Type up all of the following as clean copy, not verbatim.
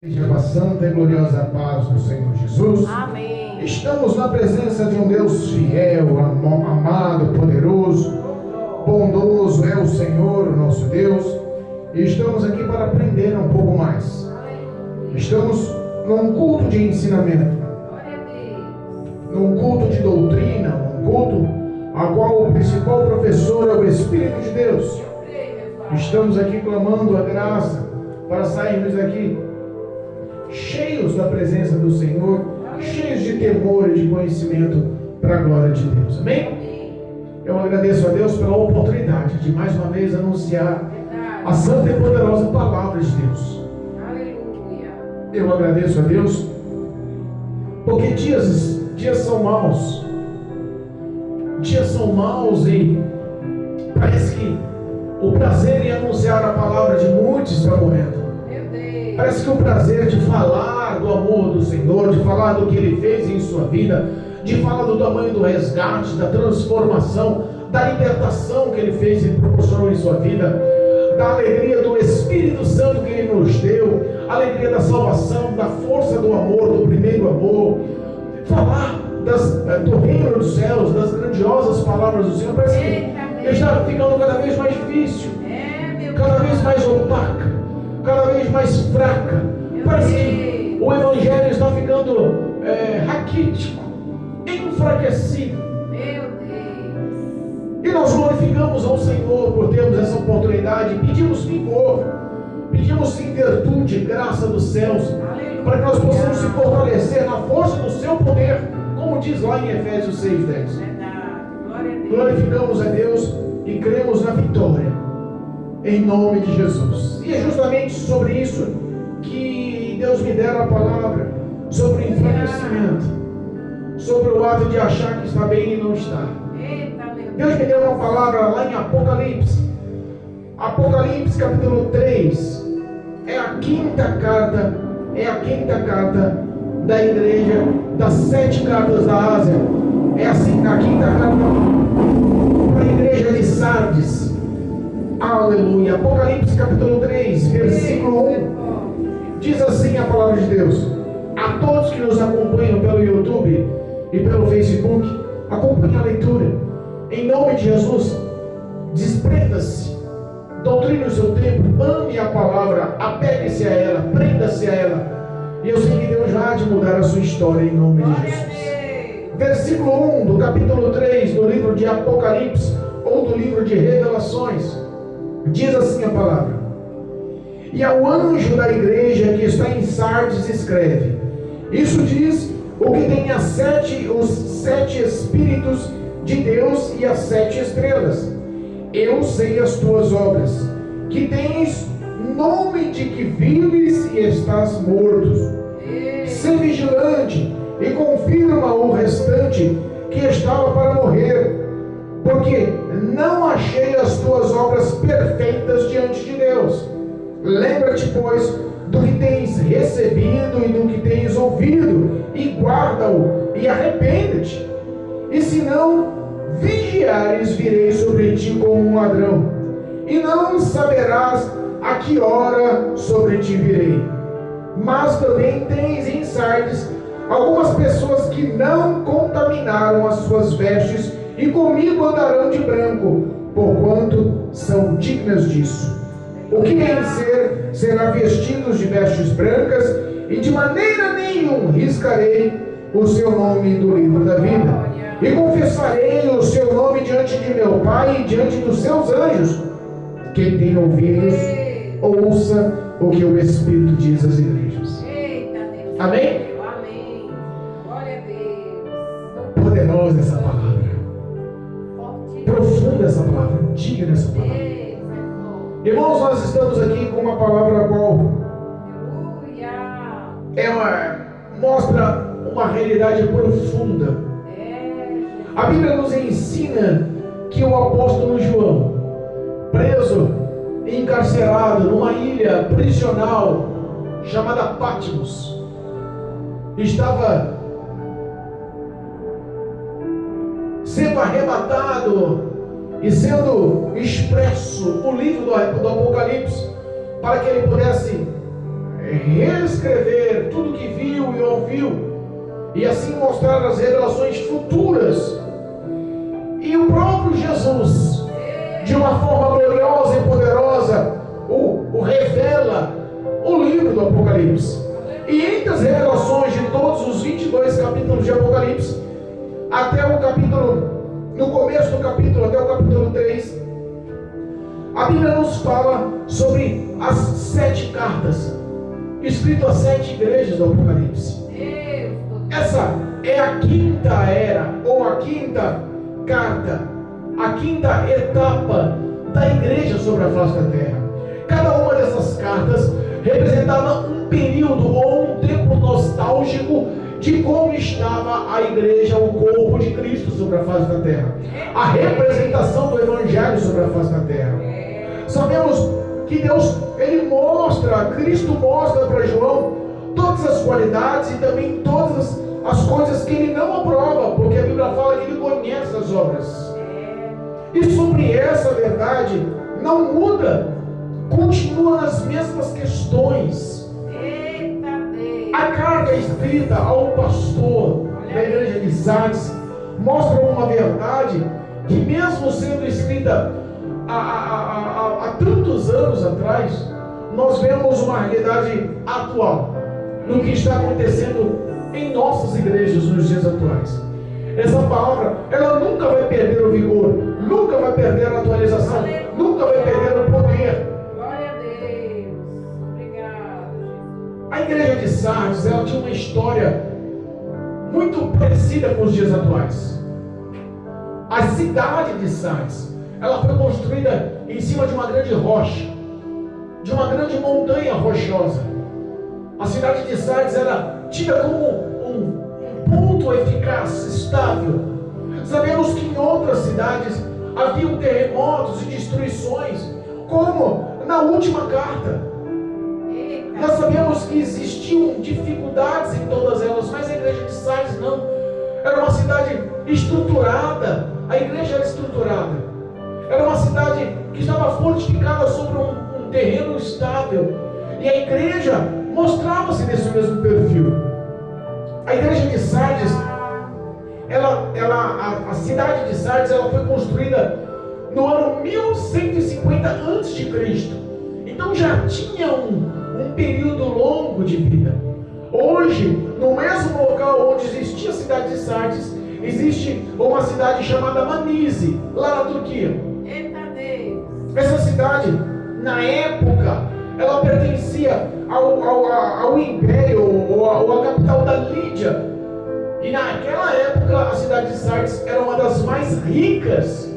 Seja a santa e gloriosa paz do Senhor Jesus. Amém. Estamos na presença de um Deus fiel, amado, poderoso, bondoso é o Senhor, o nosso Deus. E estamos aqui para aprender um pouco mais. Estamos num culto de ensinamento, num culto de doutrina, um culto a qual o principal professor é o Espírito de Deus. Estamos aqui clamando a graça para sairmos daqui cheios da presença do Senhor, cheios de temor e de conhecimento para a glória de Deus. Amém? Eu agradeço a Deus pela oportunidade de mais uma vez anunciar a santa e poderosa palavra de Deus. Aleluia. Eu agradeço a Deus porque dias são maus. Dias são maus e parece que o prazer em anunciar a palavra de muitos está morrendo. Parece que o prazer de falar do amor do Senhor, de falar do que Ele fez em sua vida, de falar do tamanho do resgate, da transformação, da libertação que Ele fez e proporcionou em sua vida, da alegria do Espírito Santo que Ele nos deu, a alegria da salvação, da força do amor, do primeiro amor, falar do reino dos céus, das grandiosas palavras do Senhor. Parece que está ficando cada vez mais difícil, cada vez mais opaca, cada vez mais fraca. Parece que o Evangelho está ficando raquítico, enfraquecido. E nós glorificamos ao Senhor por termos essa oportunidade. Pedimos vigor, pedimos sim virtude, graça dos céus, para que nós possamos se fortalecer na força do seu poder, como diz lá em Efésios 6:10. Glorificamos a Deus e cremos na vitória, em nome de Jesus. E é justamente sobre isso que Deus me dera a palavra, sobre o enfraquecimento, sobre o ato de achar que está bem e não está. Deus me deu uma palavra lá em Apocalipse. Apocalipse capítulo 3 é a quinta carta da igreja, das 7 cartas da Ásia. É assim, a quinta carta para a igreja de Sardes. Aleluia. Apocalipse capítulo 3, versículo 1. Diz assim a palavra de Deus. A todos que nos acompanham pelo YouTube e pelo Facebook, acompanhe a leitura. Em nome de Jesus, desprenda-se, doutrine o seu tempo, ame a palavra, apegue-se a ela, prenda-se a ela. E eu sei que Deus já há de mudar a sua história em nome de Jesus. Versículo 1 do capítulo 3 do livro de Apocalipse, ou do livro de Revelações. Diz assim a palavra: e ao anjo da igreja que está em Sardes escreve: isso diz o que tem os 7 Espíritos de Deus e as 7 estrelas. Eu sei as tuas obras, que tens nome de que vives e estás mortos. Sê vigilante e confirma o restante que estava para morrer, porque não achei as tuas obras perfeitas diante de Deus. Lembra-te, pois, do que tens recebido e do que tens ouvido, e guarda-o, e arrepende-te. E se não vigiares, virei sobre ti como um ladrão, e não saberás a que hora sobre ti virei. Mas também tens em Sardes algumas pessoas que não contaminaram as suas vestes, e comigo andarão de branco, porquanto são dignas disso. O que vencer será vestidos de vestes brancas, e de maneira nenhuma riscarei o seu nome do livro da vida. E confessarei o seu nome diante de meu Pai e diante dos seus anjos. Quem tem ouvidos, ouça o que o Espírito diz às igrejas. Amém? Amém. Glória a Deus. Poderosa essa palavra, profunda essa palavra, digna essa palavra. Irmãos, nós estamos aqui com uma palavra qual mostra uma realidade profunda. A Bíblia nos ensina que o apóstolo João, preso e encarcerado numa ilha prisional chamada Patmos, estava sendo arrebatado e sendo expresso o livro do Apocalipse para que ele pudesse reescrever tudo que viu e ouviu, e assim mostrar as revelações futuras. E o próprio Jesus, de uma forma gloriosa e poderosa, o revela o livro do Apocalipse. E entre as revelações de todos os 22 capítulos de Apocalipse, até o capítulo, no começo do capítulo, até o capítulo 3, a Bíblia nos fala sobre as 7 cartas, escrito às 7 igrejas do Apocalipse. Essa é a quinta era, ou a quinta carta, a quinta etapa da igreja sobre a face da terra. Cada uma dessas cartas representava um período ou um tempo nostálgico de como estava a igreja, o corpo de Cristo sobre a face da terra, a representação do Evangelho sobre a face da terra. Sabemos que Deus, Ele mostra, Cristo mostra para João todas as qualidades e também todas as coisas que Ele não aprova, porque a Bíblia fala que Ele conhece as obras. E sobre essa verdade não muda, continua nas mesmas questões. A carta escrita ao pastor da igreja de Sardes mostra uma verdade que, mesmo sendo escrita há tantos anos atrás, nós vemos uma realidade atual no que está acontecendo em nossas igrejas nos dias atuais. Essa palavra, ela nunca vai perder o vigor, nunca vai perder a atualização, nunca vai perder o poder. Glória a Deus. Obrigado, Jesus. A igreja de Sardes, ela tinha uma história muito parecida com os dias atuais. A cidade de Sardes, ela foi construída em cima de uma grande rocha, de uma grande montanha rochosa. A cidade de Sardes era tida como um ponto eficaz, estável. Sabemos que em outras cidades haviam terremotos e destruições, como na última carta. Nós sabemos que existiam dificuldades em todas elas, mas a igreja de Sardes não. Era uma cidade estruturada, a igreja era estruturada. Era uma cidade que estava fortificada sobre um terreno estável. E a igreja mostrava-se nesse mesmo perfil. A igreja de Sardes, a cidade de Sardes, ela foi construída no ano 1150 a.C. Então já tinha um período longo de vida. Hoje, no mesmo local onde existia a cidade de Sardes, existe uma cidade chamada Manise, lá na Turquia. Eita Deus. Essa cidade, na época, ela pertencia ao Império, ou à capital da Lídia. E naquela época, a cidade de Sardes era uma das mais ricas,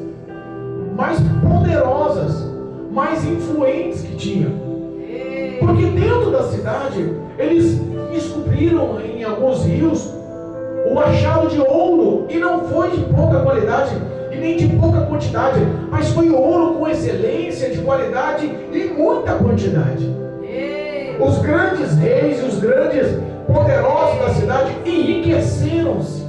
mais poderosas, mais influentes que tinha. Porque dentro da cidade, eles descobriram em alguns rios o achado de ouro, e não foi de pouca qualidade e nem de pouca quantidade, mas foi ouro com excelência, de qualidade e muita quantidade. Os grandes reis e os grandes poderosos da cidade enriqueceram-se,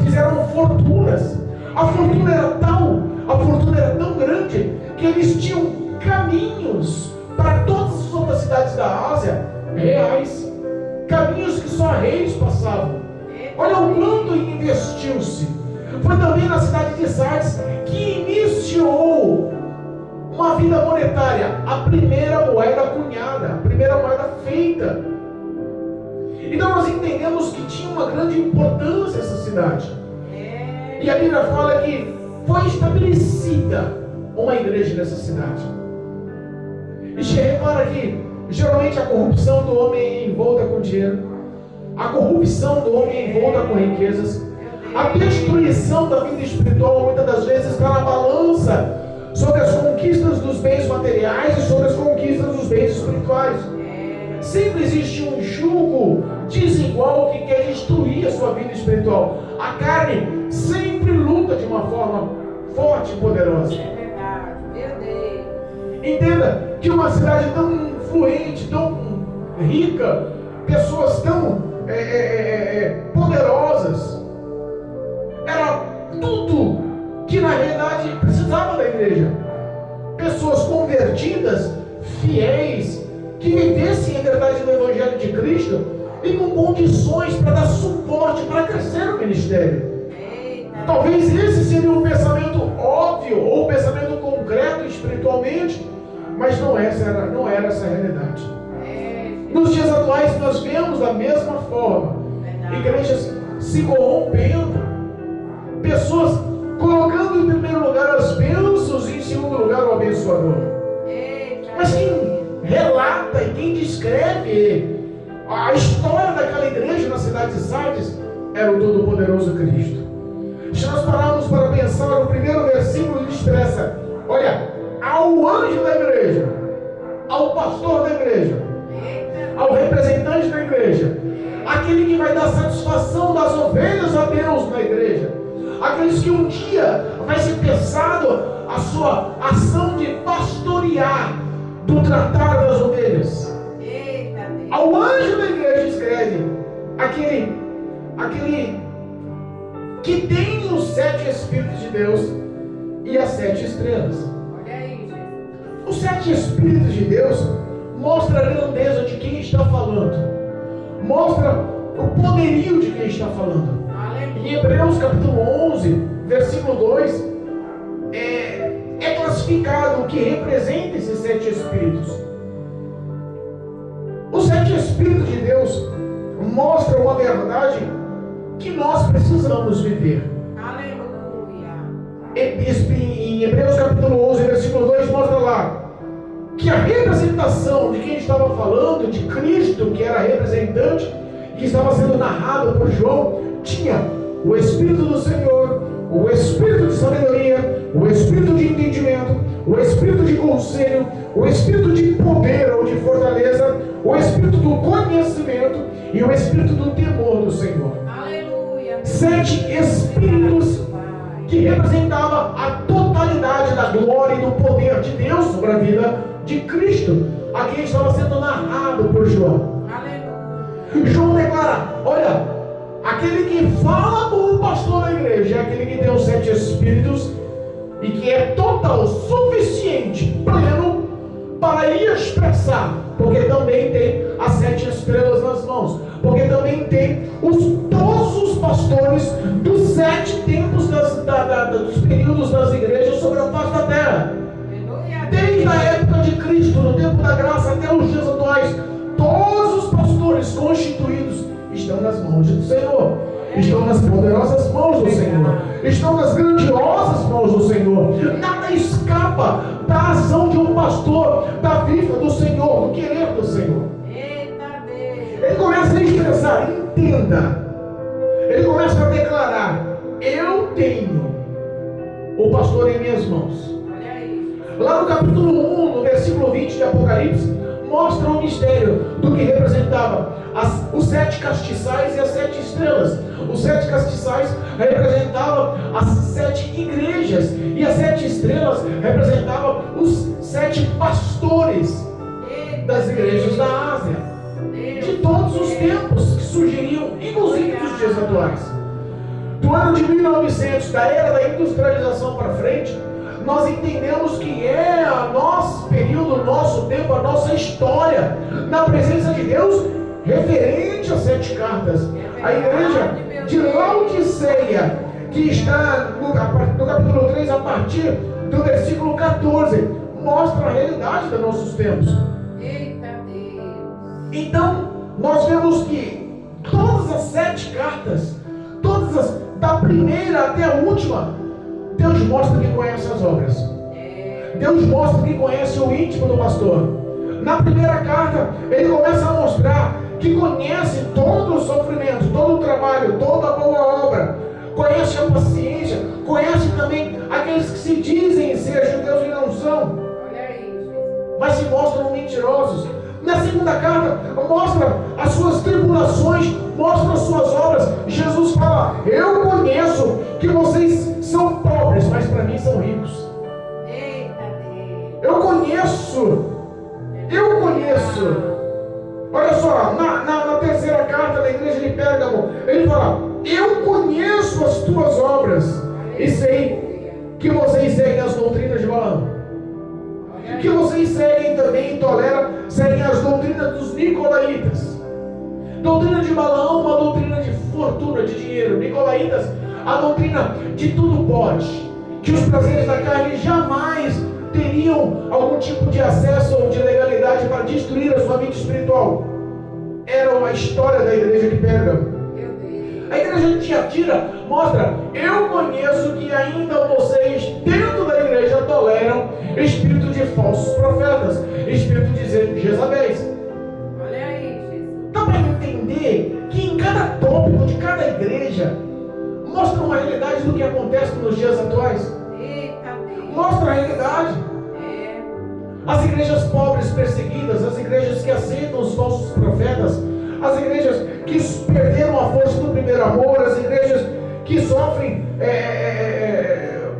fizeram fortunas. A fortuna era tão grande que eles tinham caminhos para todas as outras cidades da Ásia reais, caminhos que só reis passavam. Olha o quanto investiu-se. Foi também na cidade de Sardes que iniciou uma vida monetária, a primeira moeda cunhada, a primeira moeda feita. Então nós entendemos que tinha uma grande importância essa cidade. E a Bíblia fala que foi estabelecida uma igreja nessa cidade. E você repara que geralmente a corrupção do homem é envolta com dinheiro, a corrupção do homem é envolta com riquezas, a destruição da vida espiritual muitas das vezes está na balança sobre as conquistas dos bens materiais e sobre as conquistas dos bens espirituais. Sempre existe um jugo desigual que quer destruir a sua vida espiritual. A carne sempre luta de uma forma forte e poderosa. É verdade, meu Deus. Entenda que uma cidade tão influente, tão rica, pessoas tão poderosas, era tudo que na realidade precisava da igreja. Pessoas convertidas, fiéis, que vivessem a verdade do Evangelho de Cristo e com condições para dar suporte para crescer o ministério. Talvez esse seria um pensamento óbvio ou um pensamento concreto espiritualmente, mas não era essa a realidade. Nos dias atuais nós vemos da mesma forma igrejas se corrompendo, pessoas colocando em primeiro lugar as bênçãos e em segundo lugar o abençoador. Mas quem relata e quem descreve a história daquela igreja na cidade de Sardes era o Todo-Poderoso Cristo. Se nós pararmos para pensar, o primeiro versículo ele expressa: olha, ao anjo da igreja, ao pastor da igreja, ao representante da igreja, aquele que vai dar satisfação das ovelhas a Deus na igreja, aqueles que um dia vai ser pesado a sua ação de pastorear, do tratar das ovelhas. Ao anjo da igreja escreve aquele que tem os 7 Espíritos de Deus e as 7 estrelas. Os 7 Espíritos de Deus mostra a grandeza de quem está falando, mostra o poderio de quem está falando. Em Hebreus capítulo 11, versículo 2, é classificado o que representa esses 7 Espíritos. Os 7 Espíritos de Deus mostram uma verdade que nós precisamos viver. Aleluia. Em Hebreus capítulo 11, versículo 2, mostra lá que a representação de quem estava falando, de Cristo, que era representante, que estava sendo narrado por João, tinha o Espírito do Senhor, o Espírito de sabedoria, o Espírito de entendimento, o Espírito de conselho, o Espírito de poder ou de fortaleza, o Espírito do conhecimento e o Espírito do temor do Senhor. Aleluia. 7 Espíritos que representava a totalidade da glória e do poder de Deus sobre a vida de Cristo, a quem estava sendo narrado por João. Aleluia. João declara: olha, aquele que fala como pastor da igreja é aquele que tem os 7 Espíritos e que é total, suficiente, pleno para expressar, porque também tem as 7 estrelas nas mãos, porque também tem todos os pastores dos 7 tempos dos períodos das igrejas sobre a face da terra. Desde a época de Cristo, no tempo da graça, até os dias atuais, todos os pastores constituídos estão nas mãos do Senhor, estão nas poderosas mãos do Senhor, estão nas grandiosas mãos do Senhor. Nada escapa da ação de um pastor, da vida do Senhor, do querer do Senhor. Ele começa a expressar: entenda. Ele começa a declarar: eu tenho o pastor em minhas mãos. Lá no capítulo 1, no versículo 20 de Apocalipse, mostra o mistério do que representava os 7 castiçais e as 7 estrelas. Os 7 castiçais representavam as 7 igrejas e as 7 estrelas representavam os 7 pastores das igrejas da Ásia, de todos os tempos que surgiriam, inclusive dos dias atuais. Do ano de 1900, da era da industrialização para frente, nós entendemos que é o nosso período, o nosso tempo, a nossa história na presença de Deus, referente às 7 cartas. A igreja de Laodiceia, que está no capítulo 3, a partir do versículo 14, mostra a realidade dos nossos tempos. Eita Deus. Então, nós vemos que todas as 7 cartas, da primeira até a última, Deus mostra que conhece as obras. Deus mostra que conhece o íntimo do pastor. Na primeira carta, ele começa a mostrar que conhece todo o sofrimento, todo o trabalho, toda a boa obra. Conhece a paciência, conhece também aqueles que se dizem ser judeus e não são, mas se mostram mentirosos. Na segunda carta, mostra as suas tribulações, mostra as suas obras. Jesus fala: eu conheço que vocês são pobres, mas para mim são ricos. Eu conheço. Olha só, na terceira carta da igreja de Pérgamo, ele fala: eu conheço as tuas obras e sei que vocês seguem as doutrinas de Balaão, que vocês seguem também e toleram seguem as doutrinas dos nicolaítas. Doutrina de Balaão, uma doutrina de fortuna, de dinheiro. Nicolaítas, a doutrina de tudo pode, que os prazeres da carne jamais teriam algum tipo de acesso ou de legalidade para destruir a sua vida espiritual. Era uma história da igreja de Pérgamo. A igreja de Tiatira mostra: eu conheço que ainda vocês dentro da igreja toleram espírito de falsos profetas, espírito de Jezabéis. Olha aí, Jesus. Dá para entender que em cada tópico de cada igreja mostra uma realidade do que acontece nos dias atuais. Eita Deus. Mostra a realidade. É. As igrejas pobres perseguidas, as igrejas que aceitam os falsos profetas, as igrejas que perderam a força do primeiro amor, as igrejas que sofrem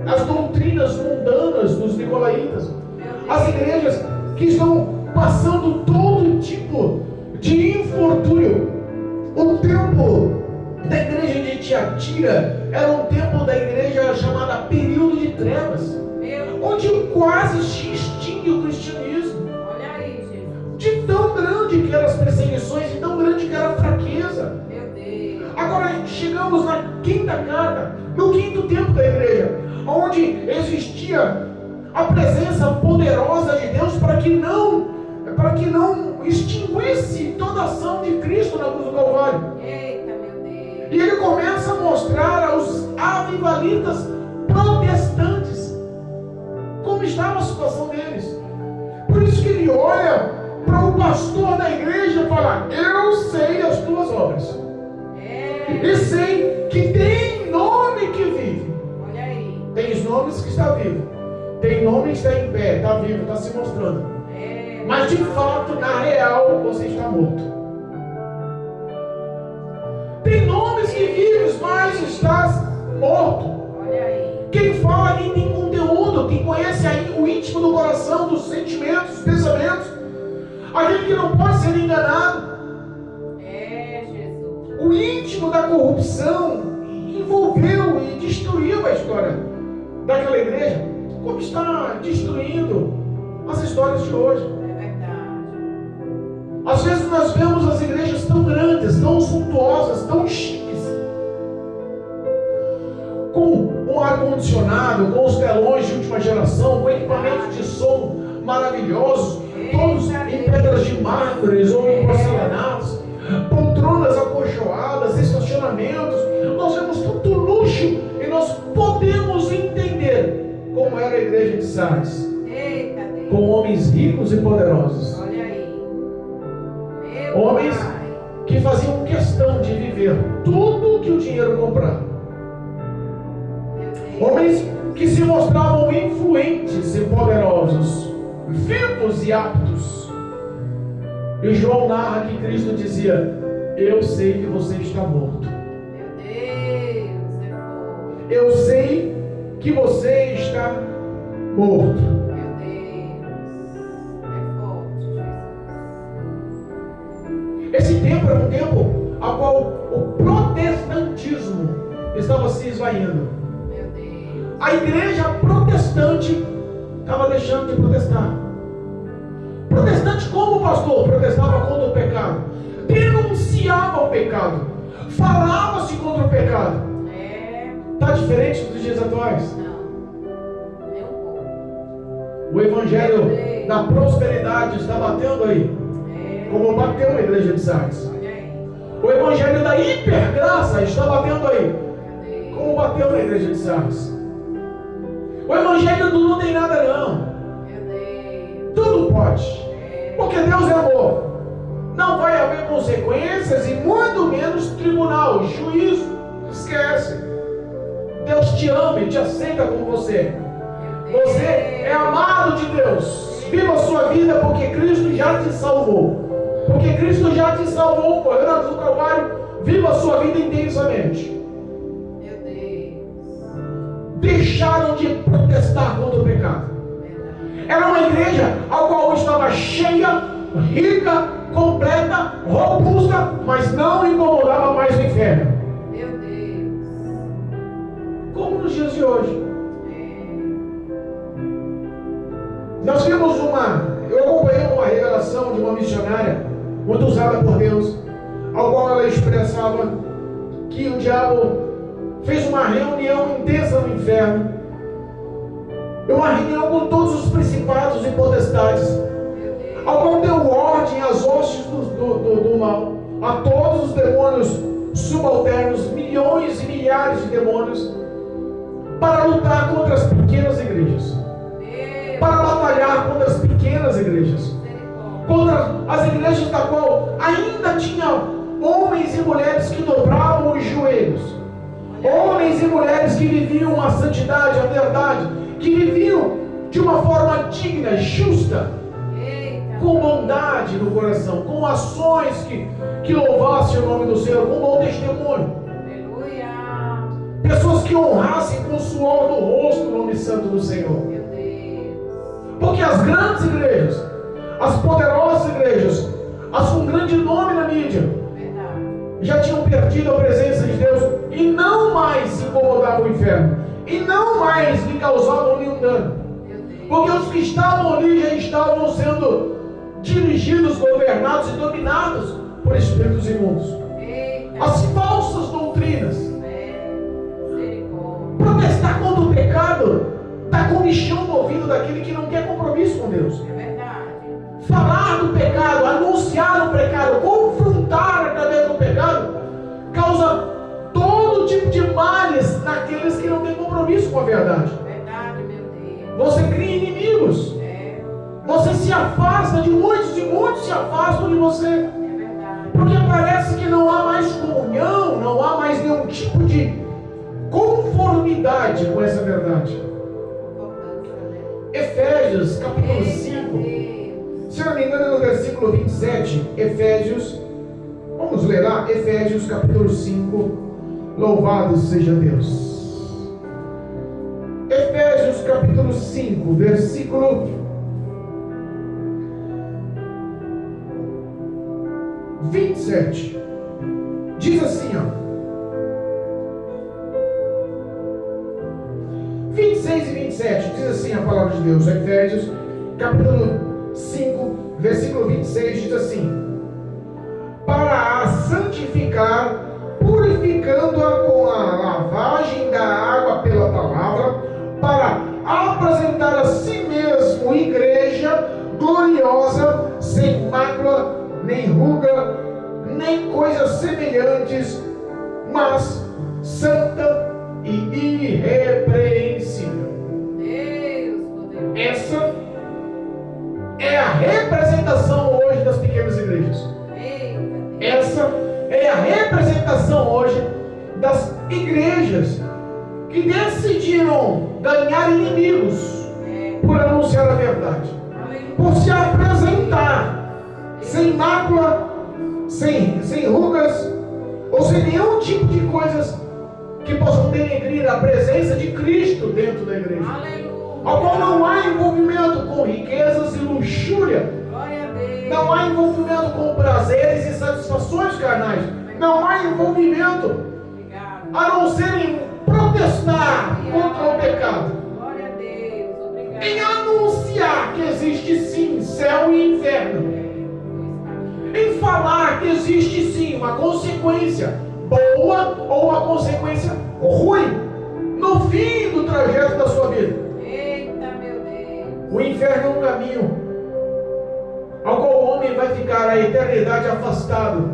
as doutrinas mundanas dos nicolaítas, as igrejas que estão passando todo tipo de infortúnio. O tempo da igreja de Tiatira era um tempo da igreja chamada período de trevas, onde quase se extingue o cristianismo. Olha aí, Jesus. De tão grande que eram as perseguições, de tão grande que era a fraqueza. Meu Deus. Agora chegamos na quinta carta, no quinto tempo da igreja, onde existia a presença poderosa de Deus para que não extinguisse toda a ação de Cristo na cruz do Calvário. Eita, meu Deus. E ele começa a mostrar aos avivalistas protestantes como estava a situação deles. Por isso que ele olha para o pastor da igreja e fala: eu sei as tuas obras. E sei que tem nome que vive. Olha aí. Tem nomes que está vivo. Tem nome que está em pé, está vivo, está se mostrando. Mas de fato, na real, você está morto. Tem nomes que vives, mas estás morto. Olha aí. Quem fala, quem tem conteúdo, quem conhece aí o íntimo do coração, dos sentimentos, dos pensamentos, aquele que não pode ser enganado. Jesus. O íntimo da corrupção envolveu e destruiu a história daquela igreja, como está destruindo as histórias de hoje. É verdade. Às vezes nós vemos as igrejas tão grandes, tão suntuosas, tão chiques, com um ar-condicionado, com os telões de última geração, com equipamentos de som maravilhosos, todos em pedras de mármores ou em porcelanatos, poltronas acolchoadas, estacionamentos. Nós vemos tanto luxo e nós podemos entender como era a igreja de Sardes, Eita Deus. com homens ricos e poderosos, Olha aí. Meu homens Pai. que faziam questão de viver tudo que o dinheiro comprava, Meu Deus. homens que se mostravam influentes e poderosos, vivos e aptos. E João narra que Cristo dizia: eu sei que você está morto. Meu Deus. É forte. Eu sei que você está morto. Meu Deus. É forte, Jesus. Esse tempo era um tempo a qual o protestantismo estava se esvaindo. Meu Deus. A igreja protestante estava deixando de protestar. Protestante como pastor protestava contra o pecado, denunciava o pecado, falava-se contra o pecado. Está diferente dos dias atuais? Não. Nem um pouco. O evangelho da prosperidade está batendo aí, como bateu na igreja de Sardes. Olha aí. O evangelho da hipergraça está batendo aí, Meu Deus. como bateu na igreja de Sardes. O evangelho do não tem nada não, Meu Deus. tudo pode, porque Deus é amor. Não vai haver consequências e muito menos tribunal, juízo. Esquece. Deus te ama e te aceita como você. Você é amado de Deus. Viva a sua vida porque Cristo já te salvou. Porque Cristo já te salvou, morreu na cruz do Calvário. Viva a sua vida intensamente. Meu Deus. Deixaram de protestar contra o pecado. Era uma igreja a qual estava cheia, rica, completa, robusta, mas não incomodava mais o inferno. Meu Deus. Como nos dias de hoje. Nós vimos eu acompanhei uma revelação de uma missionária muito usada por Deus, ao qual ela expressava que o diabo fez uma reunião intensa no inferno, uma reunião com todos os principados e potestades, ao qual deu ordem às hostes do mal, a todos os demônios subalternos, milhões e milhares de demônios, para lutar contra as pequenas igrejas, para batalhar contra as pequenas igrejas, contra as igrejas da qual ainda tinha homens e mulheres que dobravam os joelhos, homens e mulheres que viviam a santidade, a verdade, que viviam de uma forma digna, justa, com bondade no coração, com ações que louvassem o nome do Senhor, com bom testemunho. Aleluia. Pessoas que honrassem com o suor do rosto o nome santo do Senhor. Meu Deus. Porque as grandes igrejas, as poderosas igrejas, as com grande nome na mídia, Verdade. já tinham perdido a presença de Deus e não mais se incomodavam o inferno, e não mais lhe causavam nenhum dano. Meu Deus. Porque os que estavam ali já estavam sendo dirigidos, governados e dominados por espíritos imundos. Eita. As falsas doutrinas. Misericórdia. Protestar contra o pecado está com o bichão no ouvido daquele que não quer compromisso com Deus. É verdade. Falar do pecado, anunciar o pecado, confrontar através do pecado, causa todo tipo de males naqueles que não têm compromisso com a verdade. Verdade, meu Deus. Você cria inimigos. Você se afasta de muitos e muitos se afastam de você. É verdade. Porque parece que não há mais comunhão, não há mais nenhum tipo de conformidade com essa verdade. Efésios capítulo 5, se eu não me engano é no versículo 27, Efésios, vamos ler lá, Efésios capítulo 5, louvado seja Deus. Efésios capítulo 5, versículo 27, diz assim, ó, 26 e 27, diz assim a palavra de Deus, Efésios, capítulo 5, versículo 26, diz assim: para a santificar, purificando-a com a lavagem da água pela palavra, para apresentar a si mesmo igreja gloriosa, sem mácula, nem ruga, nem coisas semelhantes, mas santa e irrepreensível. Deus, poderoso. Essa é a representação hoje das pequenas igrejas. Eita, Deus. Essa é a representação hoje das igrejas que decidiram ganhar inimigos por anunciar a verdade, por se apresentar sem mácula, sem rugas, ou sem nenhum tipo de coisas que possam denegrir a presença de Cristo dentro da igreja, Aleluia. ao qual não há envolvimento com riquezas e luxúria, Glória a Deus. não há envolvimento com prazeres e satisfações carnais, não há envolvimento Obrigado. a não ser em protestar contra o pecado, Glória a Deus. Obrigado. em anunciar que existe sim céu e inferno, em falar que existe sim uma consequência boa ou uma consequência ruim no fim do trajeto da sua vida. Eita, meu Deus. O inferno é um caminho ao qual o homem vai ficar a eternidade afastado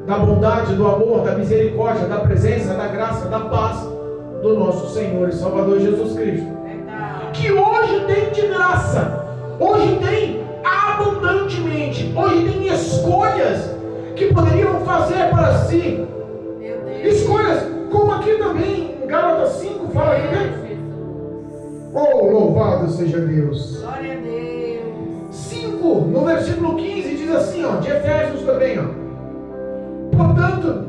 da bondade, do amor, da misericórdia, da presença, da graça, da paz do nosso Senhor e Salvador Jesus Cristo, Verdade. que hoje tem de graça, hoje tem abundantemente, hoje tem escolhas que poderiam fazer para si, Meu Deus. escolhas como aqui também em Gálatas 5 fala aqui, né? Jesus. Oh, louvado seja Deus. Glória a Deus. 5, no versículo 15, diz assim, ó, de Efésios também, ó: portanto,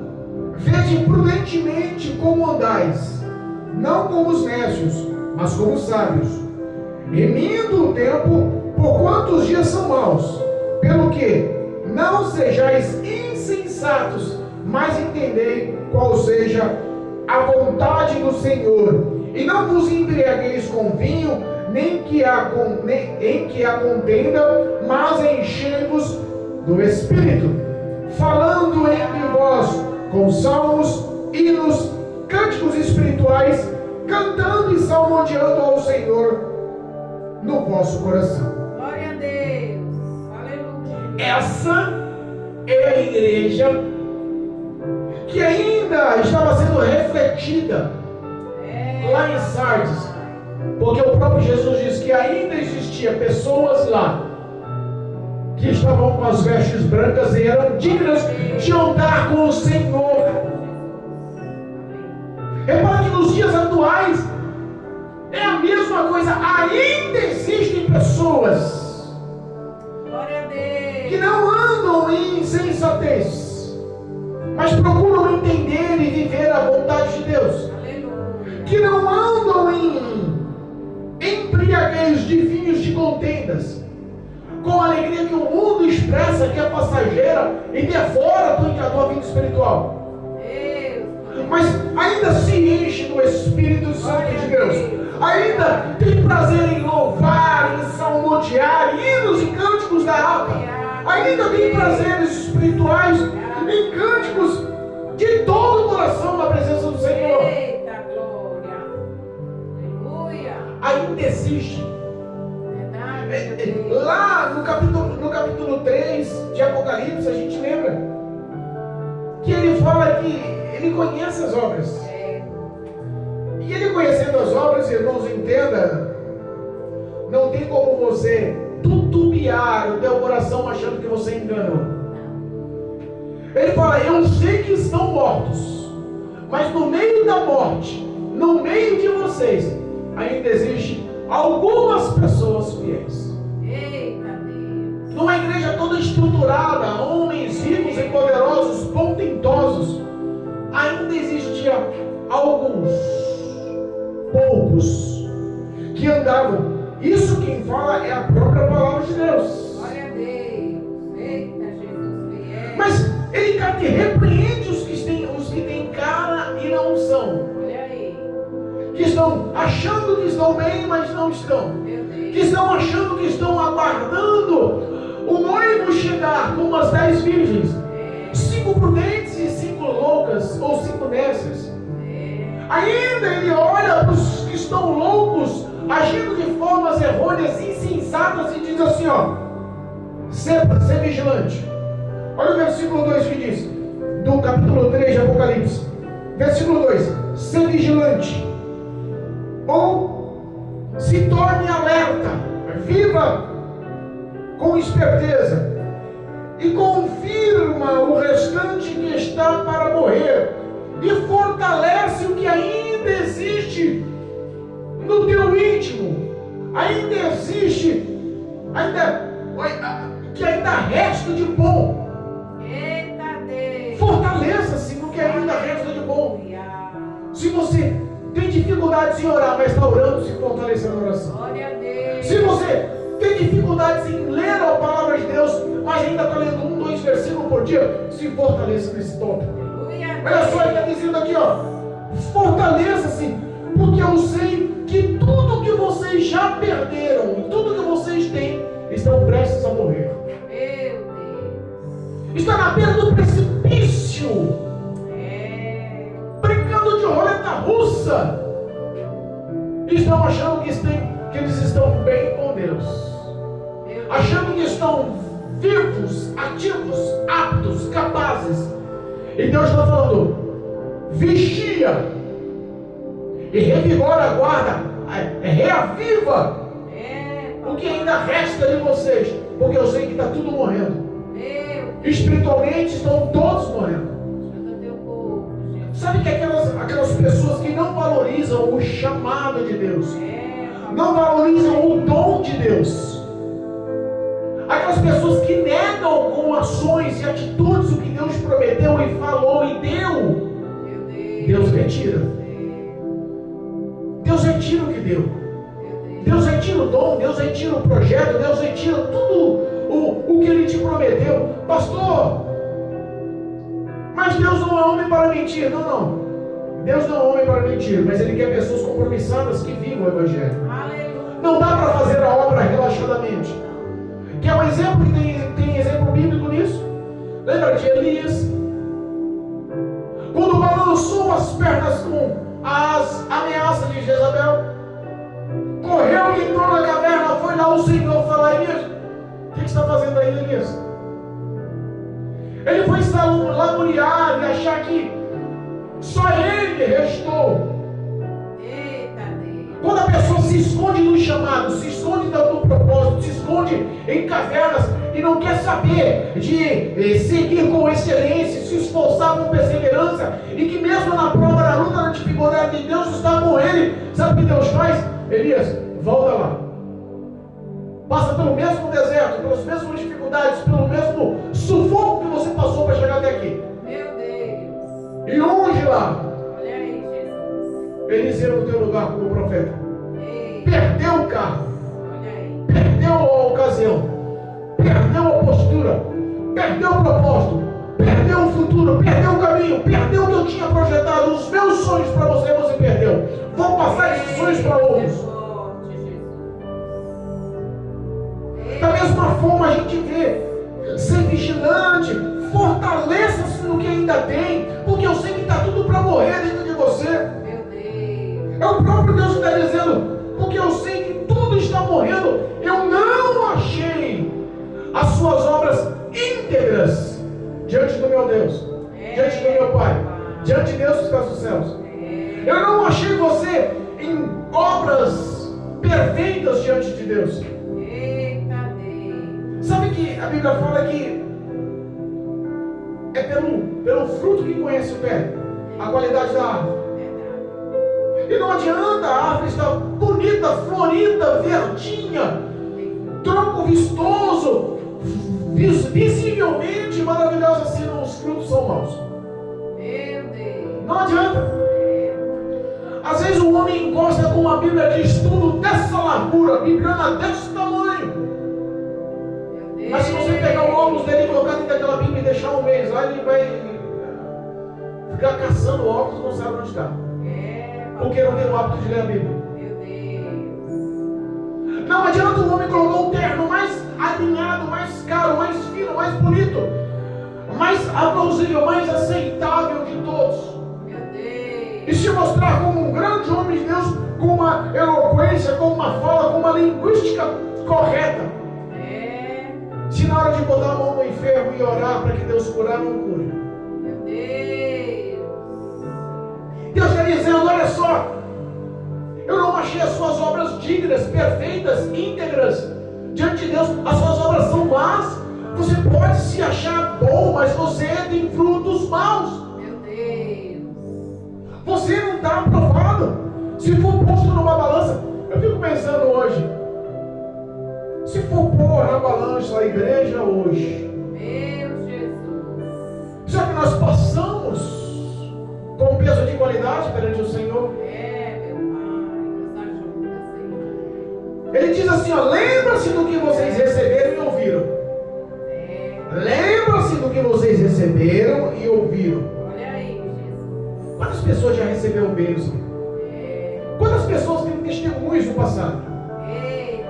vede prudentemente como andais, não como os nécios, mas como os sábios, remindo o tempo, porquanto os dias são maus, pelo que não sejais insensatos, mas entendei qual seja a vontade do Senhor, e não vos embriagueis com vinho, em que há contenda, mas enchei-vos do Espírito, falando entre vós com salmos, hinos, cânticos espirituais, cantando e salmodiando ao Senhor no vosso coração. Glória a Deus. Aleluia. Essa é a igreja que ainda estava sendo refletida lá em Sardes, porque o próprio Jesus diz que ainda existia pessoas lá que estavam com as vestes brancas e eram dignas de andar com o Senhor. Repara que nos dias atuais é a mesma coisa. Ainda existem pessoas Glória a Deus. que não andam em insensatez, mas procuram entender e viver a vontade de Deus, Aleluia. que não andam em embriaguez de vinhos de contendas, com a alegria que o mundo expressa, que é passageira e devora a tua vida espiritual, mas ainda se enche do Espírito Santo de Deus, ainda tem prazer em louvar, em salmodiar, hinos e cânticos da harpa, ainda tem prazeres espirituais em cânticos de todo o coração na presença do Senhor. Eita glória. Aleluia. Ainda existe. Verdade, meu Deus. Lá no capítulo 3 de Apocalipse, a gente lembra que ele fala que ele conhece as obras. E ele conhecendo as obras, irmãos, entenda, não tem como você tutubiar o teu coração achando que você enganou. Ele fala: eu sei que estão mortos, mas no meio da morte, no meio de vocês, ainda existe algumas pessoas fiéis. Eita Deus. Numa igreja toda estruturada, homens ricos e poderosos, portentosos, ainda existia alguns, poucos, que andavam. Isso quem fala é a própria palavra de Deus. Glória a Deus. Eita Jesus fiel. Mas ele repreende os que têm cara e não são, Olha aí. que estão achando que estão bem, mas não estão, Meu Deus. que estão achando que estão aguardando o noivo chegar como as 10 virgens, 5 prudentes e 5 loucas, ou 5 nécias. Ainda ele olha para os que estão loucos, agindo de formas errôneas, insensatas, e diz assim: ó, ser vigilante. Olha o versículo 2 que diz, do capítulo 3 de Apocalipse, versículo 2: ser vigilante, ou se torne alerta, viva com esperteza, e confirma o restante que está para morrer, e fortalece o que ainda existe no teu íntimo, ainda existe, que ainda resta de bom. Eita Deus. Fortaleça-se no que ainda resta de bom. Aleluia. Se você tem dificuldades em orar, mas está orando, se fortaleça na oração. Glória a Deus. Se você tem dificuldades em ler a palavra de Deus, mas ainda está lendo 1, 2 versículos por dia, se fortaleça nesse tópico. Aleluia. Olha só, ele está dizendo aqui, ó, fortaleça-se, porque eu sei que tudo que vocês já perderam, e tudo que vocês têm, estão prestes a morrer. Meu Deus. Está na beira do precipício, brincando de roleta russa. Estão achando que eles estão bem com Deus, achando que estão vivos, ativos, aptos, capazes. E Deus está falando: vigia e revigora a guarda, reaviva o que ainda resta de vocês, porque eu sei que está tudo morrendo. Espiritualmente estão todos morrendo. Sabe que aquelas pessoas que não valorizam o chamado de Deus, não valorizam o dom de Deus, aquelas pessoas que negam com ações e atitudes o que Deus prometeu e falou e deu, Deus retira. Deus retira o que deu. Deus retira o dom, Deus retira o projeto, Deus retira tudo o que Ele te prometeu. Pastor, mas Deus não é homem para mentir. Não. Deus não é homem para mentir, mas Ele quer pessoas compromissadas que vivam o Evangelho. Aleluia. Não dá para fazer a obra relaxadamente. Que é um exemplo que tem exemplo bíblico nisso. Lembra de Elias? Quando balançou as pernas com as ameaças de Jezabel, correu e entrou na caverna, foi lá o Senhor falar: Elias, o que está fazendo aí, Elias? Ele foi se lamuriar e achar que só ele restou. Quando a pessoa se esconde no chamado, se esconde no propósito, se esconde em cavernas e não quer saber de seguir com excelência, se esforçar com perseverança, e que mesmo na prova, na luta, na dificuldade, Deus está com ele, sabe o que Deus faz? Elias, volta lá. Passa pelo mesmo deserto, pelas mesmas dificuldades, pelo mesmo sufoco que você passou para chegar até aqui. Meu Deus. E unge lá. Olha aí, Jesus. Eliseu no teu lugar como profeta. Ei. Perdeu o carro. Olha aí. Perdeu a ocasião. Perdeu a postura. Perdeu o propósito. Perdeu o futuro. Perdeu o caminho. Perdeu o que eu tinha projetado. Os meus sonhos para você, você perdeu. Vou passar esses sonhos para outros. Da mesma forma a gente vê, ser vigilante, fortaleça-se no que ainda tem, porque eu sei que está tudo para morrer dentro de você. Meu Deus. É o próprio Deus que está dizendo, porque eu sei que tudo está morrendo, eu não achei as suas obras íntegras diante do meu Deus, diante do meu Pai, diante de Deus que está nos céus. Eu não achei você em obras perfeitas diante de Deus. Sabe que a Bíblia fala que é pelo fruto que conhece o pé, a qualidade da árvore. E não adianta a árvore estar bonita, florida, verdinha, tronco vistoso, visivelmente maravilhosa, se os frutos são maus. Meu Deus. Não adianta. Às vezes o homem encosta com uma Bíblia de estudo dessa largura, bibliana desse tamanho. Mas se você pegar o óculos dele e colocar dentro daquela Bíblia e deixar um mês lá, ele vai ficar caçando o óculos e não sabe onde está. Porque não tem o hábito de ler a Bíblia. Meu Deus. Não adianta o homem colocar um terno mais alinhado, mais caro, mais fino, mais bonito, mais aplausível, mais aceitável de todos. Meu Deus. E se mostrar como um grande homem de Deus, com uma eloquência, com uma fala, com uma linguística correta. Se na hora de botar a mão no enfermo e orar para que Deus curar, não cure. Meu Deus. Deus está dizendo: olha só, eu não achei as suas obras dignas, perfeitas, íntegras diante de Deus. As suas obras são más. Você pode se achar bom, mas você tem frutos maus. Meu Deus. Você não está aprovado. Se for posto numa balança, eu fico pensando hoje, se for pôr na balança a igreja hoje, Meu Jesus. será que nós passamos com peso de qualidade perante o Senhor? Meu Pai, nos ajuda, Senhor. Ele diz assim, ó: lembra-se do que vocês receberam e ouviram. Lembra-se do que vocês receberam e ouviram. Olha aí, Jesus. Quantas pessoas já receberam bênção? Quantas pessoas têm testemunhos no passado?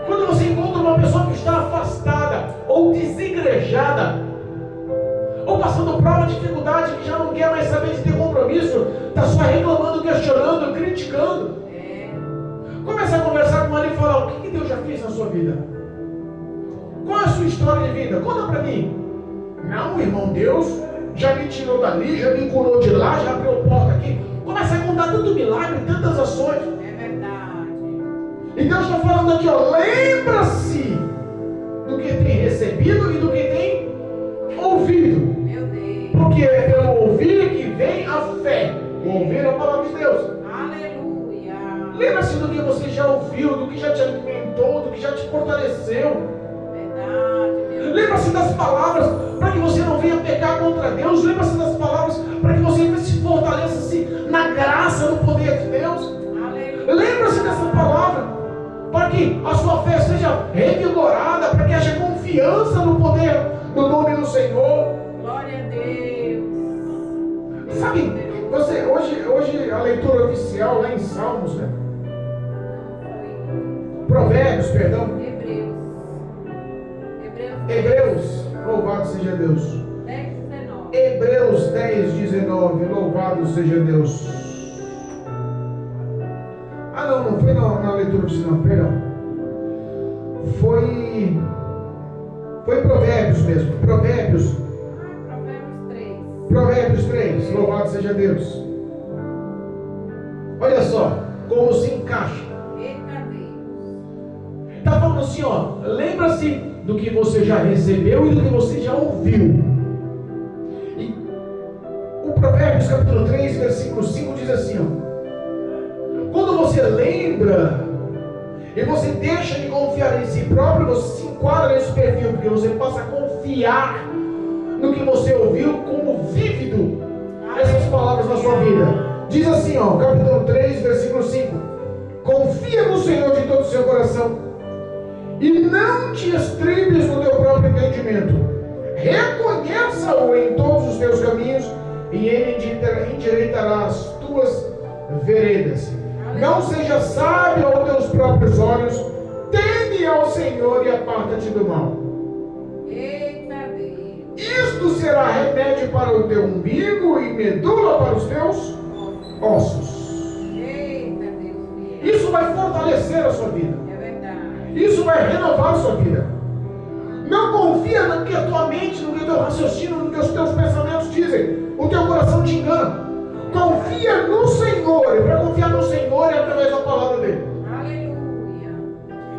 Quando você encontra uma pessoa que está afastada, ou desigrejada, ou passando por uma dificuldade, que já não quer mais saber de ter compromisso, está só reclamando, questionando, criticando, começa a conversar com ele e falar: o que Deus já fez na sua vida? Qual é a sua história de vida? Conta para mim. Não, irmão, Deus já me tirou dali, já me curou de lá, já abriu porta aqui. Começa a contar tanto milagre, tantas ações. E Deus está falando aqui, ó: lembra-se do que tem recebido e do que tem ouvido. Meu Deus. Porque é pelo ouvir que vem a fé. O ouvir é a palavra de Deus. Aleluia. Lembra-se do que você já ouviu, do que já te alimentou, do que já te fortaleceu. Verdade. Lembra-se das palavras para que você não venha pecar contra Deus. Lembra-se das palavras para que você se fortaleça-se na graça, no poder de Deus. Aleluia. Lembra-se dessa palavra para que a sua fé seja revigorada, para que haja confiança no poder do nome do Senhor. Glória a Deus. Sabe, hoje a leitura oficial lá em Salmos, né? Provérbios, perdão. Hebreus. Louvado seja Deus. 10:19. Hebreus 10:19. Louvado seja Deus. Não foi na leitura de não, perdão. Foi Provérbios mesmo. Provérbios 3. Provérbios 3. Louvado seja Deus. Olha só como se encaixa. Eita Deus. Está falando assim, ó. Lembra-se do que você já recebeu e do que você já ouviu. E o Provérbios capítulo 3, versículo 5 diz assim, ó. Quando você lembra e você deixa de confiar em si próprio, você se enquadra nesse perfil, porque você passa a confiar no que você ouviu como vívido essas palavras na sua vida. Diz assim, ó, capítulo 3, versículo 5. Confia no Senhor de todo o seu coração e não te estribes no teu próprio entendimento. Reconheça-o em todos os teus caminhos e ele endireitará as tuas veredas. Não seja sábio aos teus próprios olhos, teme ao Senhor e aparta-te do mal. Eita Deus. Isto será remédio para o teu umbigo e medula para os teus ossos. Eita Deus. Isso vai fortalecer a sua vida. É verdade. Isso vai renovar a sua vida. Não confia no que a tua mente, no que o teu raciocínio, no que os teus pensamentos dizem. O teu coração te engana. Confia no Senhor. E para confiar no Senhor é através da palavra dele. Aleluia.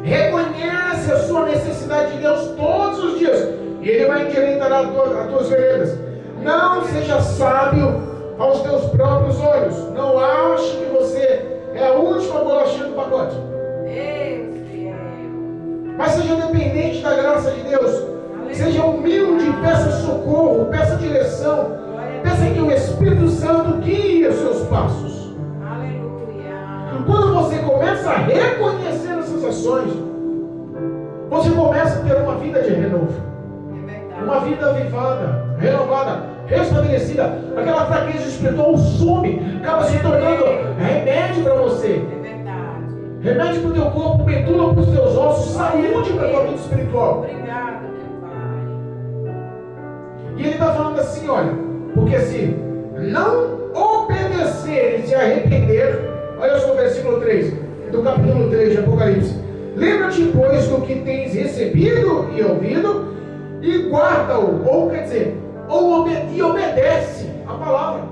Reconhece a sua necessidade de Deus todos os dias. E ele vai endireitar as tuas veredas. Não seja sábio aos teus próprios olhos. Não ache que você é a última bolachinha do pacote. Deus fiel. Mas seja dependente da graça de Deus. Seja humilde, peça socorro, peça direção. Peça que o Espírito Santo guie os seus passos. Aleluia. Quando você começa a reconhecer essas ações, você começa a ter uma vida de renovo. É verdade. Uma vida avivada, renovada, restabelecida. Aquela fraqueza espiritual some, acaba se tornando remédio para você. É verdade. Remédio para o teu corpo, medula para os teus ossos, saúde para a tua vida espiritual. Obrigada, meu Pai. E ele está falando assim, olha, porque se não obedecer e se arrepender, olha só o versículo 3, do capítulo 3 de Apocalipse. Lembra-te, pois, do que tens recebido e ouvido, e guarda-o, ou quer dizer, e obedece a palavra.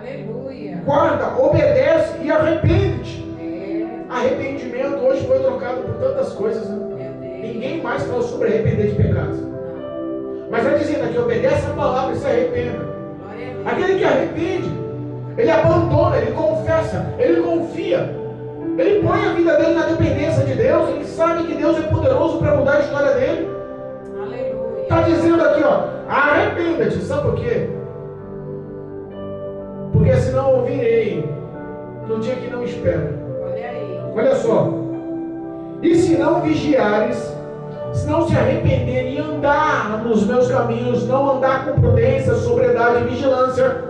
Aleluia. Guarda, obedece e arrepende-te. É. Arrependimento hoje foi trocado por tantas coisas, né? Meu Deus. Ninguém mais fala sobre arrepender de pecados. Mas vai dizendo aqui, obedece a palavra e se arrependa. Glória a Deus. Aquele que arrepende, ele abandona, ele confessa, ele confia, ele põe a vida dele na dependência de Deus, ele sabe que Deus é poderoso para mudar a história dele. Aleluia. Está dizendo aqui, ó, arrependa-te, sabe por quê? Porque senão ouvirei no dia que não espero. Olha aí. Olha só, e se não vigiares, se não se arrepender e andar nos meus caminhos, não andar com prudência, sobriedade e vigilância,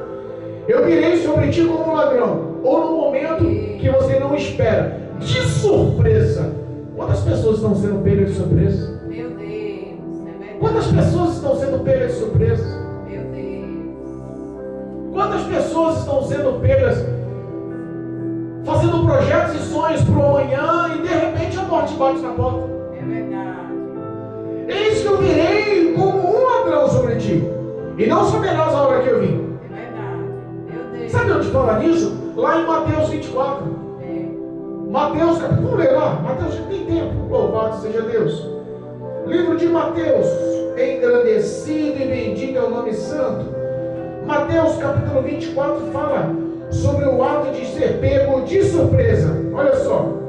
eu virei sobre ti como um ladrão, ou no momento que você não espera, de surpresa. Quantas pessoas estão sendo pegas de surpresa? Meu Deus. É verdade. Quantas pessoas estão sendo pegas de surpresa? Meu Deus. Quantas pessoas estão sendo pegas fazendo projetos e sonhos para o amanhã e de repente a morte bate na porta? É verdade. Eis que eu virei como um ladrão sobre ti, e não saberás a hora que eu vim. É verdade. Meu Deus. Sabe onde fala nisso? Lá em Mateus 24. É. Mateus, vamos ler lá. Mateus, tem tempo. Louvado seja Deus. Livro de Mateus. Engrandecido e bendito é o nome santo. Mateus capítulo 24 fala sobre o ato de ser pego de surpresa. Olha só.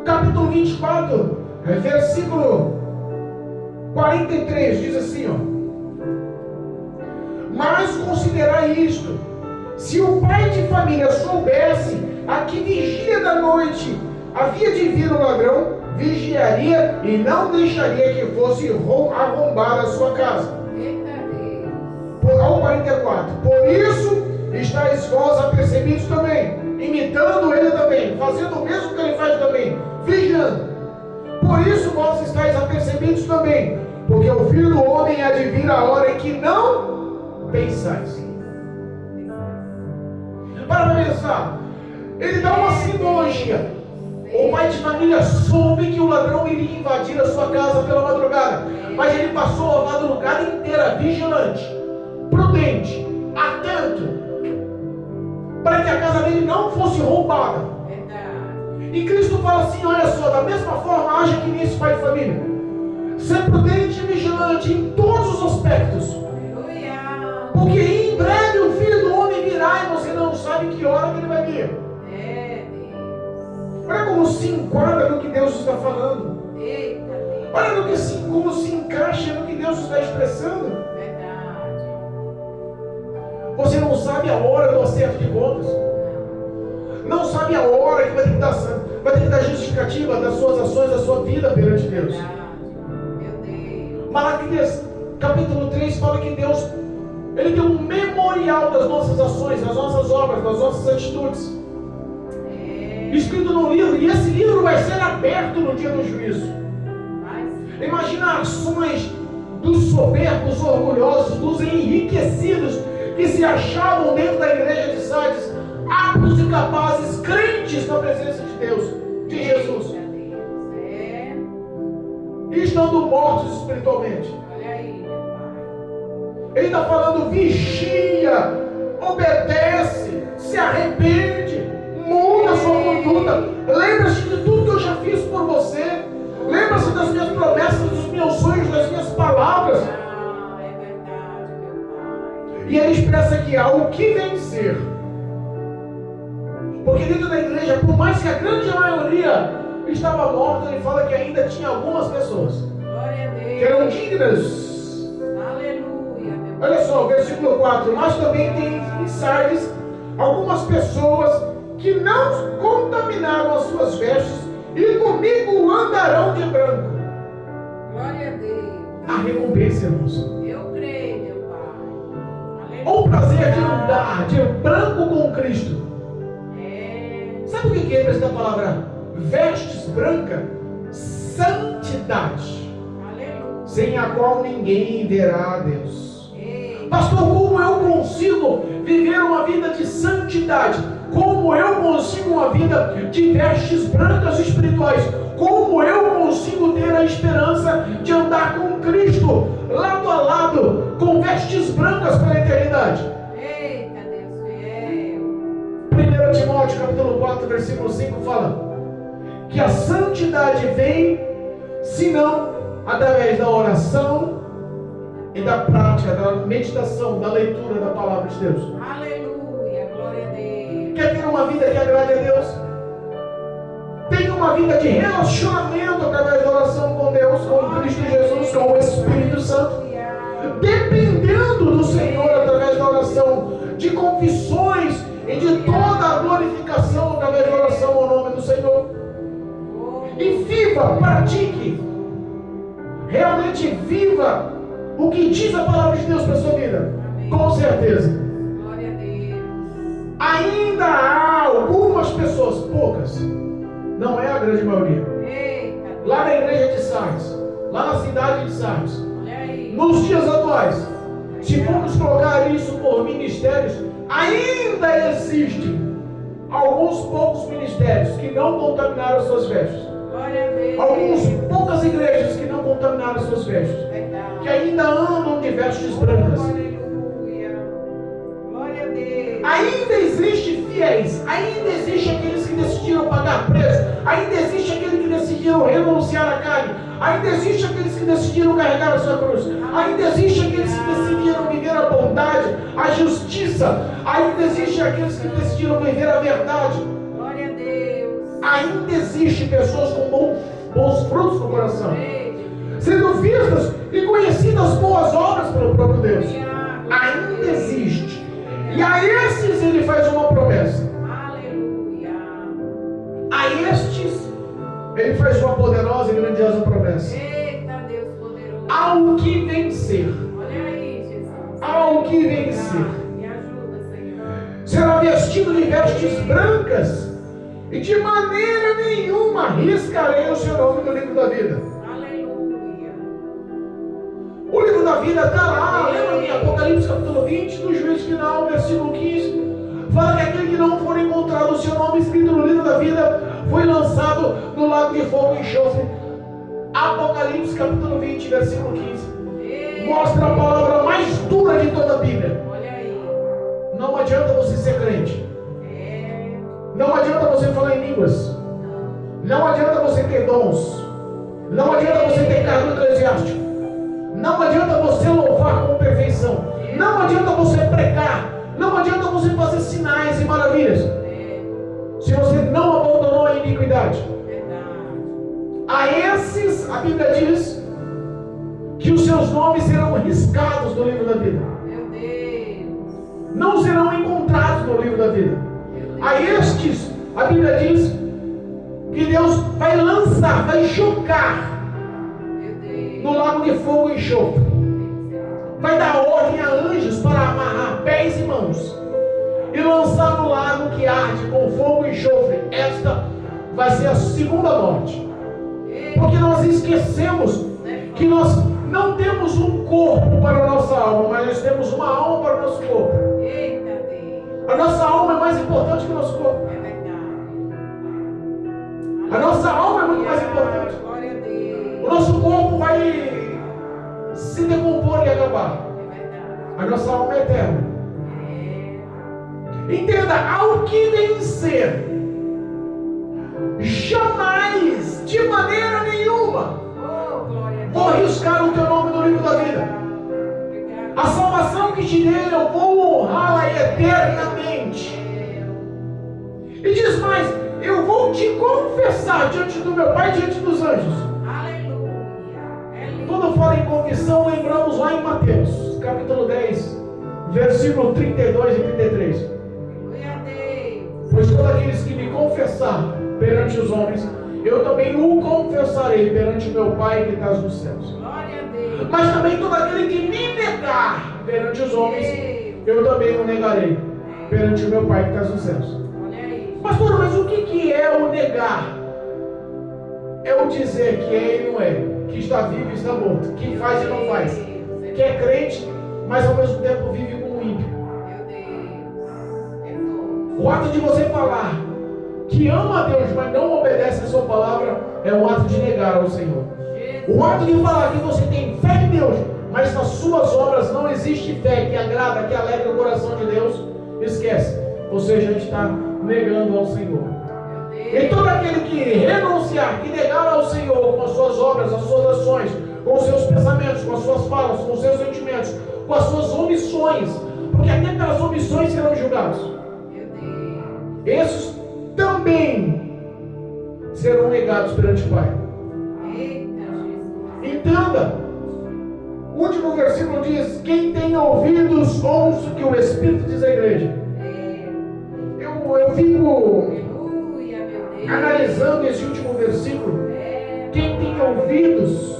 Capítulo 24, versículo 43, diz assim, ó. Mas considerai isto: se o pai de família soubesse a que vigília da noite havia de vir o ladrão, vigiaria e não deixaria que fosse arrombar a sua casa. Eita Deus. Ao 44, por isso estáis vós apercebidos também, imitando ele também, fazendo o mesmo que ele faz também, vigiando. Por isso vós estáis apercebidos também, porque o Filho do Homem há de vir a hora em que não pensais. Para pensar, ele dá uma simbologia. O pai de família soube que o ladrão iria invadir a sua casa pela madrugada, mas ele passou a madrugada inteira vigilante, prudente, atento, para que a casa dele não fosse roubada. E Cristo fala assim: olha só, da mesma forma haja que nisso, pai de família, ser prudente e vigilante em todos os aspectos, porque em breve o Filho do Homem virá e você não sabe que hora que ele vai vir. Olha como se enquadra no que Deus está falando. Olha como se encaixa no que Deus está expressando. Você não sabe a hora do acerto de contas. Não sabe a hora que vai ter que dar justificativa das suas ações, da sua vida perante Deus. Malaquias capítulo 3 fala que Deus, Ele tem um memorial das nossas ações, das nossas obras, das nossas atitudes, escrito num livro, e esse livro vai ser aberto no dia do juízo. Imagina ações dos soberbos, orgulhosos, dos enriquecidos que se achavam dentro da igreja de Sardes, aptos e capazes, crentes na presença de Deus, de Jesus, e estando mortos espiritualmente. Ele está falando: vigia, obedece, se arrepende, muda a sua conduta, lembra-se de tudo que eu já fiz por você, lembra-se das minhas promessas, dos meus sonhos, das minhas palavras. E ele expressa que há o que vencer. Porque dentro da igreja, por mais que a grande maioria estava morta, ele fala que ainda tinha algumas pessoas que eram dignas. Olha só, versículo 4: mas também tem em Sardes algumas pessoas que não contaminaram as suas vestes e comigo andarão de branco. Glória a Deus. A recompensa, irmãos. Eu creio, meu Pai. Ou o prazer de andar de branco com Cristo. Sabe o que é essa palavra? Vestes branca? Santidade. Aleluia. Sem a qual ninguém verá a Deus. Pastor, como eu consigo viver uma vida de santidade? Como eu consigo uma vida de vestes brancas espirituais? Como eu consigo ter a esperança de andar com Cristo lado a lado, com vestes brancas pela eternidade? Eita, Deus fiel. 1 Timóteo capítulo 4, versículo 5 fala que a santidade vem, senão através da oração e da prática, da meditação, da leitura da palavra de Deus. Aleluia, glória a Deus. Quer ter uma vida que agrade a Deus? Tenha uma vida de relacionamento através da oração com Deus, com Cristo Jesus, com o Espírito Santo, dependendo do Senhor através da oração, de confissões e de toda a glorificação através da oração ao nome do Senhor. E viva, pratique, realmente viva o que diz a palavra de Deus para a sua vida. Com certeza. Glória a Deus. Ainda há algumas pessoas, poucas, não é a grande maioria, Eita. lá na igreja de Sardes, lá na cidade de Sardes, Olha aí. nos dias atuais, se formos colocar isso por ministérios, ainda existem alguns poucos ministérios que não contaminaram suas vestes. Glória a Deus. Algumas poucas igrejas que não contaminaram suas vestes, Verdade. que ainda andam de vestes brancas. Aleluia. Glória a Deus. Ainda existe fiéis, ainda existe aqueles que decidiram pagar preço, ainda existe aqueles que decidiram renunciar à carne, ainda existe aqueles que decidiram carregar a sua cruz, ainda existe aqueles que decidiram viver a bondade, a justiça, ainda existe aqueles que decidiram viver a verdade. Glória a Deus. Ainda existe pessoas com bons frutos no coração, sendo vistas e conhecidas boas obras pelo próprio Deus. Ainda existe. E a estes ele faz uma promessa. Aleluia. A estes ele faz uma poderosa e grandiosa promessa. Eita, Deus poderoso. Ao que vencer. Olha aí, Jesus. Ao que vencer. Me ajuda, Senhor. Será vestido de vestes vestes brancas, e de maneira nenhuma riscarei o seu nome do livro da vida. Aleluia. O livro da vida está lá, lembra em Apocalipse capítulo 20, do juízo final, versículo 15, fala que aquele que não for encontrado o seu nome escrito no livro da vida foi lançado no lago de fogo e enxofre. Apocalipse capítulo 20, versículo 15, mostra a palavra mais dura de toda a Bíblia. Olha aí. Não adianta você ser crente, não adianta você falar em línguas, não adianta você ter dons, não adianta você ter cargo eclesiástico, não adianta você louvar com perfeição, não adianta você pregar, não adianta você fazer sinais e maravilhas, se você não abandonou a iniquidade. A esses, a Bíblia diz que os seus nomes serão riscados no livro da vida, Meu Deus. não serão encontrados no livro da vida. A estes, a Bíblia diz que Deus vai lançar, vai jogar no lago de fogo e enxofre. Vai dar ordem a anjos para amarrar pés e mãos e lançar no lago que arde com fogo e enxofre. Esta vai ser a segunda morte. Porque nós esquecemos que nós não temos um corpo para a nossa alma, mas nós temos uma alma para o nosso corpo. A nossa alma é mais importante que o nosso corpo. É verdade. A nossa alma é muito mais importante. Glória a Deus. O nosso corpo vai se decompor e acabar. É verdade. A nossa alma é eterna. Entenda, ao que vencer, jamais, de maneira nenhuma, Oh, glória a Deus. vou riscar o teu nome no livro da vida. A salvação que te dei, eu vou honrá-la eternamente. E diz mais, eu vou te confessar diante do meu Pai, diante dos anjos. Aleluia. É lindo. Quando fala em confissão, lembramos lá em Mateus, capítulo 10, versículo 32 e 33. Glória a Deus. Pois todos aqueles que me confessar perante os homens, eu também o confessarei perante o meu Pai que está nos céus. Glória a Deus. Mas também todo aquele que me negar perante os homens, eu também o negarei perante o meu Pai que está nos céus. Olha aí. Pastor, mas o que é o negar? É o dizer que é e não é, que está vivo e está morto, que faz e não faz, que é crente, mas ao mesmo tempo vive como ímpio. Meu Deus. É forte. O ato de você falar que ama a Deus, mas não obedece a sua palavra, é um ato de negar ao Senhor. O ato de falar que você tem fé em Deus, mas nas suas obras não existe fé que agrada, que alegra o coração de Deus, esquece. Você já está negando ao Senhor. E todo aquele que renunciar, que negar ao Senhor com as suas obras, as suas ações, com os seus pensamentos, com as suas falas, com os seus sentimentos, com as suas omissões, porque até pelas omissões serão julgados. Esses também serão negados perante o Pai. Entenda, o último versículo diz: quem tem ouvidos, ouça o que o Espírito diz à igreja. Eu fico analisando esse último versículo. Quem tem ouvidos,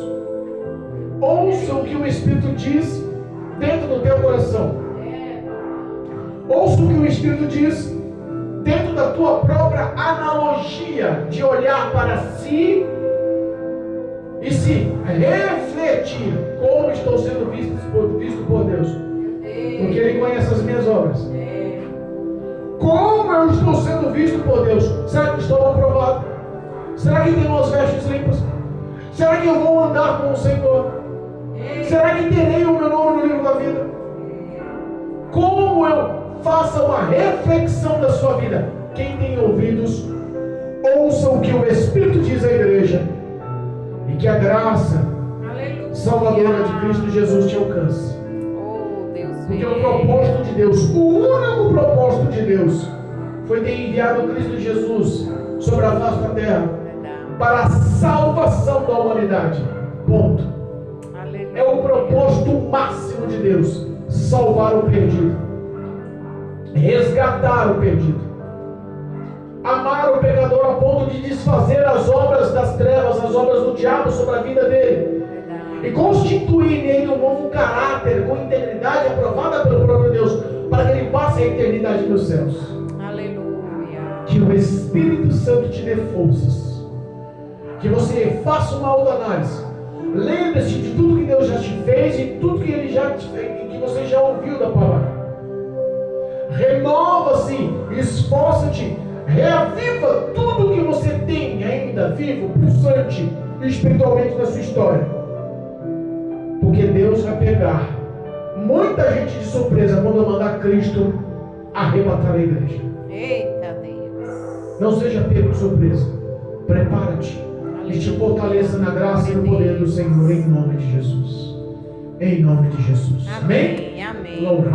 ouça o que o Espírito diz dentro do teu coração. Ouça o que o Espírito diz dentro da tua própria analogia de olhar para si e se refletir como estou sendo visto por Deus, porque Ele conhece as minhas obras. Como eu estou sendo visto por Deus? Será que estou aprovado? Será que tenho as vestes limpas? Será que eu vou andar com o Senhor? Será que terei o meu nome no livro da vida? Como eu faço uma reflexão da sua vida? Quem tem ouvidos, ouça o que o Espírito diz à igreja. E que a graça salvadora de Cristo Jesus te alcance. Porque o propósito de Deus, o único propósito de Deus, foi ter enviado Cristo Jesus sobre a face da terra para a salvação da humanidade. Ponto. É o propósito máximo de Deus: salvar o perdido, resgatar o perdido, amar o pecador a ponto de desfazer as obras das trevas, as obras do diabo sobre a vida dele, e constituir nele um novo caráter com integridade aprovada pelo próprio Deus, para que ele passe a eternidade nos céus. Aleluia. Que o Espírito Santo te dê forças. Que você faça uma autoanálise. Lembre-se de tudo que Deus já te fez e tudo que Ele já te fez, que você já ouviu da palavra. Renova-se, esforça-te, reaviva tudo que você tem ainda vivo, pulsante, espiritualmente na sua história. Porque Deus vai pegar muita gente de surpresa quando eu mandar Cristo arrebatar a igreja. Eita Deus. Não seja pego de surpresa. Prepara-te e te fortaleça na graça e no poder do Senhor, em nome de Jesus. Em nome de Jesus. Amém. Amém. Louvado